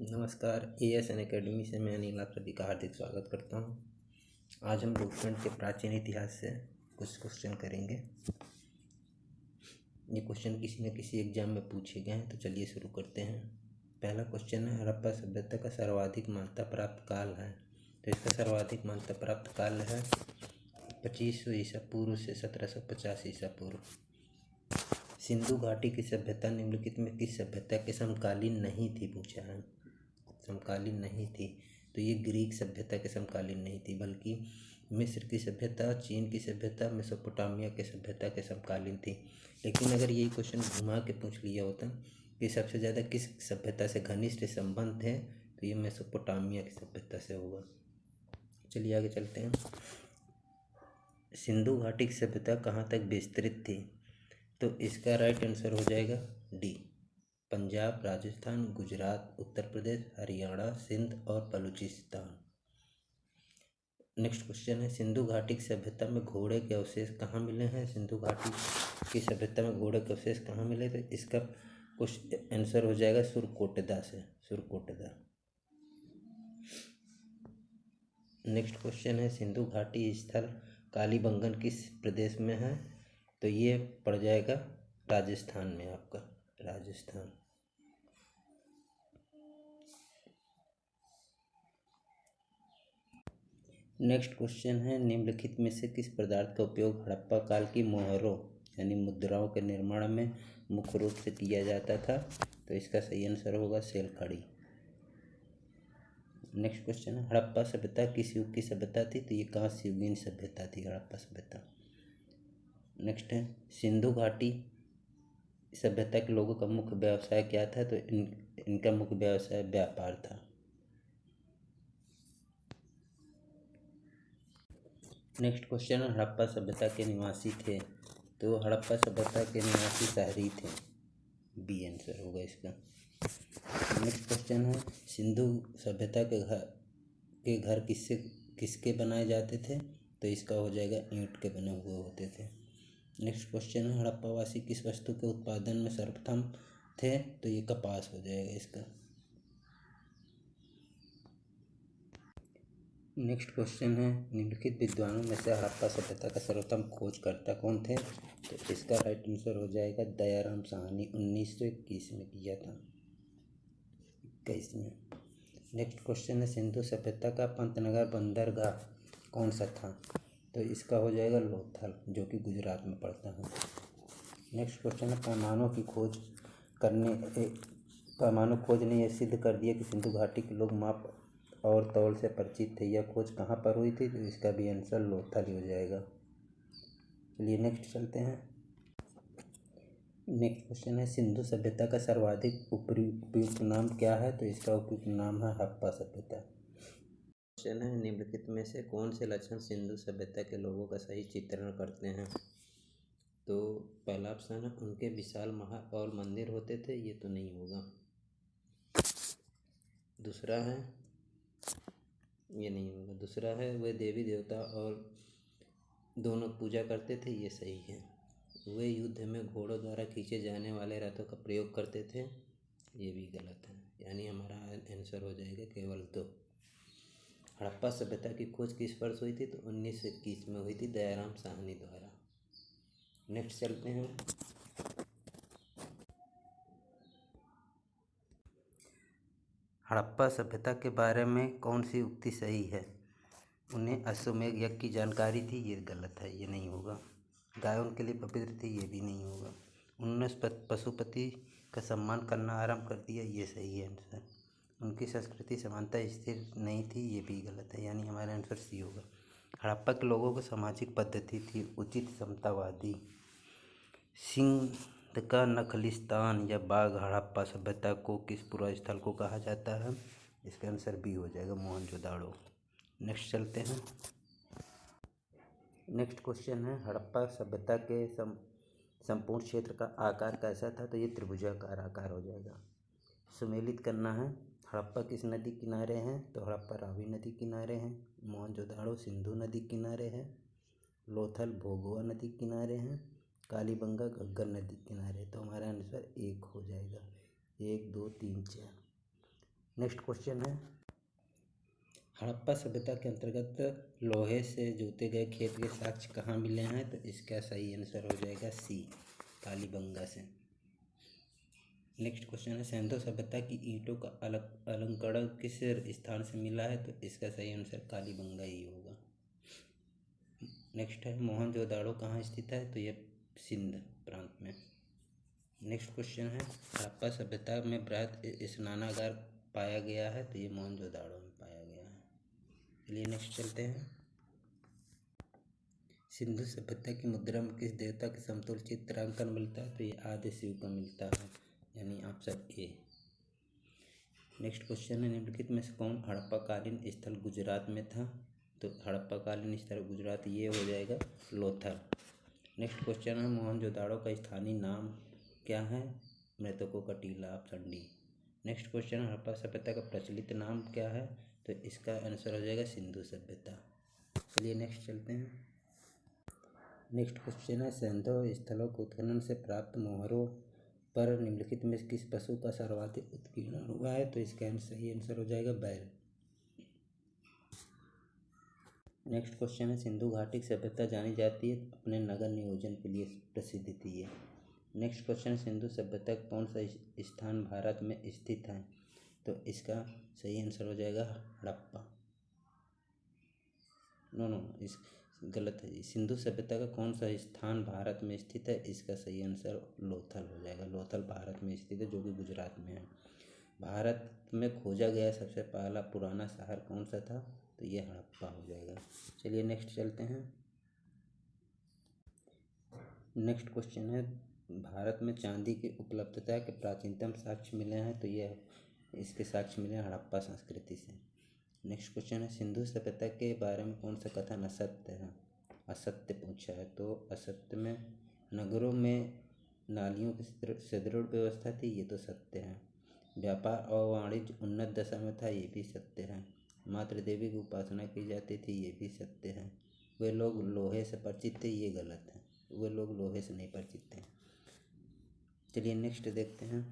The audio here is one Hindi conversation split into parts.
नमस्कार, ASN एकेडमी से मैं अनिल आप सभी का हार्दिक स्वागत करता हूँ। आज हम रूपखंड के प्राचीन इतिहास से कुछ क्वेश्चन करेंगे। ये क्वेश्चन किसी न किसी एग्जाम में पूछे गए हैं, तो चलिए शुरू करते हैं। पहला क्वेश्चन है, हड़प्पा सभ्यता का सर्वाधिक मान्यता प्राप्त काल है। तो इसका सर्वाधिक मान्यता प्राप्त काल है 2500 ईसा पूर्व से 1750 ईसा पूर्व। सिंधु घाटी की सभ्यता निम्नलिखित में किस सभ्यता के समकालीन नहीं थी, पूछा है। समकालीन नहीं थी, तो ये ग्रीक सभ्यता के समकालीन नहीं थी, बल्कि मिस्र की सभ्यता, चीन की सभ्यता, मेसोपोटामिया के सभ्यता के समकालीन थी। लेकिन अगर यही क्वेश्चन घुमा के पूछ लिया होता कि सबसे ज़्यादा किस सभ्यता से घनिष्ठ संबंध है, तो ये मेसोपोटामिया की सभ्यता से होगा। चलिए आगे चलते हैं। सिंधु घाटी की सभ्यता कहाँ तक विस्तृत थी, तो इसका राइट आंसर हो जाएगा डी, पंजाब, राजस्थान, गुजरात, उत्तर प्रदेश, हरियाणा, सिंध और बलूचिस्तान। नेक्स्ट क्वेश्चन है, सिंधु घाटी की सभ्यता में घोड़े के अवशेष कहाँ मिले हैं। सिंधु घाटी की सभ्यता में घोड़े के अवशेष कहाँ मिले, तो इसका कुछ आंसर हो जाएगा सुरकोटदा से, सुरकोटदा। नेक्स्ट क्वेश्चन है, सिंधु घाटी स्थल कालीबंगन किस प्रदेश में है, तो ये पड़ जाएगा राजस्थान में, आपका राजस्थान। नेक्स्ट क्वेश्चन है, निम्नलिखित में से किस पदार्थ का उपयोग हड़प्पा काल की मोहरों यानी मुद्राओं के निर्माण में मुख्य रूप से किया जाता था, तो इसका सही आंसर होगा सेलखड़ी। नेक्स्ट क्वेश्चन है, हड़प्पा सभ्यता किस युग की सभ्यता थी, तो ये कांस्य युगीन सभ्यता थी हड़प्पा सभ्यता। नेक्स्ट है, सिंधु घाटी सभ्यता के लोगों का मुख्य व्यवसाय क्या था, तो इनका मुख्य व्यवसाय व्यापार था। नेक्स्ट क्वेश्चन, हड़प्पा सभ्यता के निवासी थे, तो हड़प्पा सभ्यता के निवासी शहरी थे, बी आंसर होगा इसका। नेक्स्ट क्वेश्चन है, सिंधु सभ्यता के घर किसके बनाए जाते थे, तो इसका हो जाएगा ईंट के बने हुए होते थे। नेक्स्ट क्वेश्चन है, हड़प्पा वासी किस वस्तु के उत्पादन में सर्वप्रथम थे, तो ये कपास हो जाएगा इसका। नेक्स्ट क्वेश्चन है, निम्नलिखित विद्वानों में से हड़प्पा सभ्यता का सर्वप्रथम खोजकर्ता कौन थे, तो इसका राइट आंसर हो जाएगा दयाराम साहनी, 1921 में किया था, 21 में। नेक्स्ट क्वेश्चन है, सिंधु सभ्यता का पंतनगर बंदरगाह कौन सा था, तो इसका हो जाएगा लोथल, जो कि गुजरात में पड़ता है। नेक्स्ट क्वेश्चन है, परमाणु खोज ने यह सिद्ध कर दिया कि सिंधु घाटी के लोग माप और तौल से परिचित थे। यह खोज कहाँ पर हुई थी, तो इसका भी आंसर लोथल ही हो जाएगा। चलिए नेक्स्ट चलते हैं। नेक्स्ट क्वेश्चन है, सिंधु सभ्यता का सर्वाधिक उपयुक्त नाम क्या है, तो इसका उपयुक्त नाम है हड़प्पा सभ्यता। क्वेश्चन है, निम्नलिखित में से कौन से लक्षण सिंधु सभ्यता के लोगों का सही चित्रण करते हैं, तो पहला ऑप्शन है, उनके विशाल महल और मंदिर होते थे, ये तो नहीं होगा। दूसरा है, ये नहीं होगा। दूसरा है, वे देवी देवता और दोनों पूजा करते थे, ये सही है। वे युद्ध में घोड़ों द्वारा खींचे जाने वाले रथों का प्रयोग करते थे, ये भी गलत है, यानी हमारा आंसर हो जाएगा केवल 2। हड़प्पा सभ्यता की खोज किस वर्ष हुई थी, तो 1921 में हुई थी दयाराम साहनी द्वारा। नेक्स्ट चलते हैं। हड़प्पा सभ्यता के बारे में कौन सी उक्ति सही है, उन्हें अश्वमेध यज्ञ की जानकारी थी, ये गलत है, ये नहीं होगा। गाय उनके लिए पवित्र थी, ये भी नहीं होगा। उन्होंने पशुपति का सम्मान करना आरंभ कर दिया, ये सही है आंसर। उनकी संस्कृति समानता स्थिर नहीं थी, ये भी गलत है, यानी हमारा आंसर सी होगा। हड़प्पा के लोगों को सामाजिक पद्धति थी उचित समतावादी। सिंध का नखलिस्तान या बाघ हड़प्पा सभ्यता को किस पूर्व स्थल को कहा जाता है, इसका आंसर बी हो जाएगा, मोहनजोदाड़ो। नेक्स्ट चलते हैं। नेक्स्ट क्वेश्चन है, हड़प्पा सभ्यता के संपूर्ण क्षेत्र का आकार कैसा था, तो ये त्रिभुजाकार आकार हो जाएगा। सुमेलित करना है, हड़प्पा किस नदी किनारे हैं, तो हड़प्पा रावी नदी किनारे हैं। मोहनजोदाड़ो सिंधु नदी किनारे है। लोथल भोगवा नदी किनारे हैं। कालीबंगा घग्गर नदी किनारे, तो हमारा आंसर 1 हो जाएगा, 1 2 3 4। नेक्स्ट क्वेश्चन है, हड़प्पा सभ्यता के अंतर्गत लोहे से जोते गए खेत के साक्ष्य कहाँ मिले हैं? तो इसका सही आंसर हो जाएगा सी, कालीबंगा से। नेक्स्ट क्वेश्चन है, सिंधु सभ्यता की ईंटों का अलंकरण किस स्थान से मिला है? तो इसका सही आंसर कालीबंगा ही होगा। नेक्स्ट है, मोहनजोदाड़ो कहाँ स्थित है? तो ये सिंध प्रांत में। नेक्स्ट क्वेश्चन है, हड़प्पा सभ्यता में बृहद स्नानागार पाया गया है? तो ये मोहनजोदाड़ो में पाया गया है। चलिए नेक्स्ट चलते हैं, सिंधु सभ्यता की मुद्रा में किस देवता के समतुल्य चित्रांकन मिलता है? तो ये आदि शिव का मिलता है, यानी ऑप्शन ए। नेक्स्ट क्वेश्चन है, निम्नलिखित में से कौन हड़प्पाकालीन स्थल गुजरात में था? तो हड़प्पाकालीन स्थल गुजरात ये हो जाएगा लोथल। नेक्स्ट क्वेश्चन है, मोहनजोदाड़ो का स्थानीय नाम क्या है? मृतकों का टीला, option D. Next question, Harappa सभ्यता का प्रचलित नाम क्या है? तो इसका आंसर हो जाएगा सिंधु सभ्यता। चलिए नेक्स्ट चलते हैं, नेक्स्ट क्वेश्चन है, सिंधु स्थलों के उत्खनन से प्राप्त मोहरों पर निम्नलिखित में किस पशु का सर्वाधिक उत्कीर्णन हुआ है? तो इसका सही आंसर हो जाएगा बैल। नेक्स्ट क्वेश्चन है, सिंधु घाटी की सभ्यता जानी जाती है अपने नगर नियोजन के लिए प्रसिद्ध थी ये। नेक्स्ट क्वेश्चन, सिंधु सभ्यता कौन सा स्थान भारत में स्थित है? तो इसका सही आंसर हो जाएगा हड़प्पा। नो इस गलत है जी। सिंधु सभ्यता का कौन सा स्थान भारत में स्थित है? इसका सही आंसर लोथल हो जाएगा। लोथल भारत में स्थित है, जो कि गुजरात में है। भारत में खोजा गया सबसे पहला पुराना शहर कौन सा था? तो ये हड़प्पा हो जाएगा। चलिए नेक्स्ट चलते हैं, नेक्स्ट क्वेश्चन है, भारत में चांदी की उपलब्धता के प्राचीनतम साक्ष्य मिले हैं? तो ये इसके साक्ष्य मिले हड़प्पा संस्कृति से। नेक्स्ट क्वेश्चन है, सिंधु सभ्यता के बारे में कौन सा कथन असत्य है? असत्य पूछा है, तो असत्य में नगरों में नालियों की सुदृढ़ व्यवस्था थी, ये तो सत्य है। व्यापार और वाणिज्य उन्नत दशा में था, ये भी सत्य है। मातृ देवी की उपासना की जाती थी, ये भी सत्य है। वे लोग लोहे से परिचित थे, ये गलत है। वे लोग लोहे से नहीं परिचित थे। चलिए नेक्स्ट देखते हैं,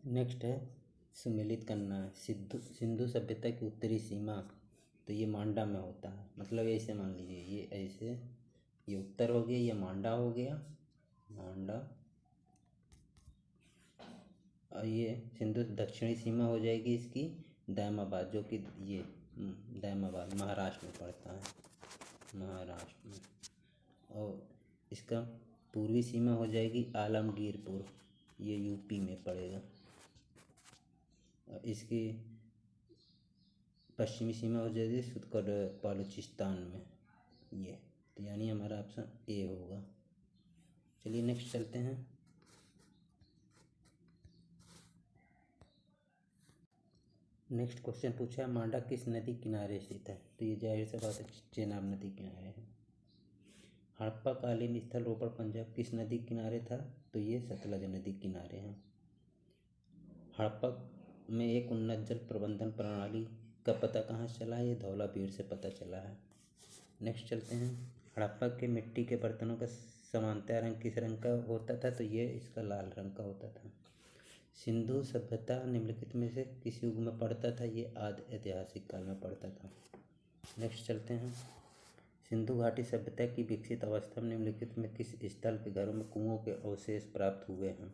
नेक्स्ट है, सुमेलित करना है। सिंधु सभ्यता की उत्तरी सीमा, तो ये मांडा में होता है। मतलब ऐसे मान लीजिए, ये ऐसे, ये उत्तर हो गया, ये मांडा हो गया, मांडा। और ये सिंधु दक्षिणी सीमा हो जाएगी इसकी दैमाबाद, जो कि ये दैमाबाद महाराष्ट्र में पड़ता है, महाराष्ट्र में। और इसका पूर्वी सीमा हो जाएगी आलमगीरपुर, ये यूपी में पड़ेगा। इसकी पश्चिमी सीमा हो जाएगी सुतकड़ बलूचिस्तान में, ये तो यानी हमारा ऑप्शन ए होगा। चलिए नेक्स्ट चलते हैं, नेक्स्ट क्वेश्चन पूछा है, मांडा किस नदी किनारे स्थित है? तो ये जाहिर सी बात है, चेनाब नदी किनारे है। हड़प्पा कालीन स्थल रोपड़ पंजाब किस नदी किनारे था? तो ये सतलज नदी किनारे है। हड़प्पा में एक उन्नत जल प्रबंधन प्रणाली का पता कहाँ से चला है? ये धौलावीर से पता चला है। नेक्स्ट चलते हैं, हड़प्पा के मिट्टी के बर्तनों का सामान्यतः रंग किस रंग का होता था? तो ये इसका लाल रंग का होता था। सिंधु सभ्यता निम्नलिखित में से किस युग में पड़ता था? ये आदि ऐतिहासिक काल में पड़ता था। नेक्स्ट चलते हैं, सिंधु घाटी सभ्यता की विकसित अवस्था में निम्नलिखित में किस स्थल के घरों में कुओं के अवशेष प्राप्त हुए हैं?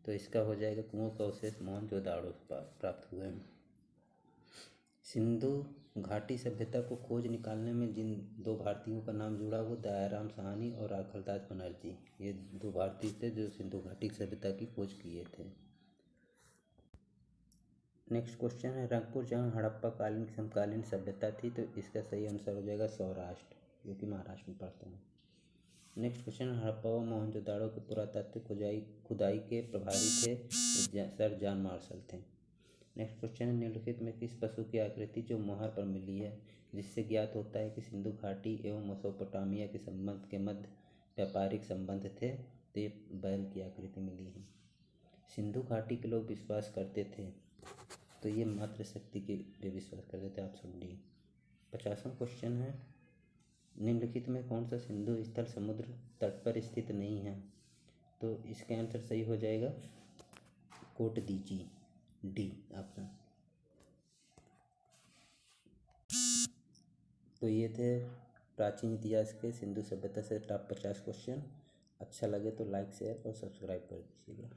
तो इसका हो जाएगा कुओं का अवशेष मोहनजोदाड़ो प्राप्त हुए हैं। सिंधु घाटी सभ्यता को खोज निकालने में जिन दो भारतीयों का नाम जुड़ा वो दयाराम साहनी और राखलदास बनर्जी, ये दो भारतीय थे जो सिंधु घाटी सभ्यता की खोज किए थे। नेक्स्ट क्वेश्चन है, रंगपुर जहाँ हड़प्पा कालीन समकालीन सभ्यता थी, तो इसका सही आंसर हो जाएगा सौराष्ट्र, जो कि महाराष्ट्र में पड़ता है। नेक्स्ट क्वेश्चन, हड़प्पा व मोहनजोदाड़ो के पुरातात्विक खुदाई के प्रभारी थे सर जॉन मार्शल थे। नेक्स्ट क्वेश्चन है, निम्नलिखित में किस पशु की आकृति जो मोहर पर मिली है जिससे ज्ञात होता है कि सिंधु घाटी एवं मेसोपोटामिया के संबंध के मध्य व्यापारिक संबंध थे? तो ये बैल की आकृति मिली है। सिंधु घाटी के लोग विश्वास करते थे, तो ये मातृ शक्ति के लिए विश्वास करते थे, ऑप्शन डी। 50वां क्वेश्चन है, निम्नलिखित में कौन सा सिंधु स्थल समुद्र तट पर स्थित नहीं है? तो इसका आंसर सही हो जाएगा कोटदीजी। D option. तो ये थे प्राचीन इतिहास के सिंधु सभ्यता से टॉप 50 क्वेश्चन। अच्छा लगे तो लाइक शेयर और सब्सक्राइब कर दीजिएगा।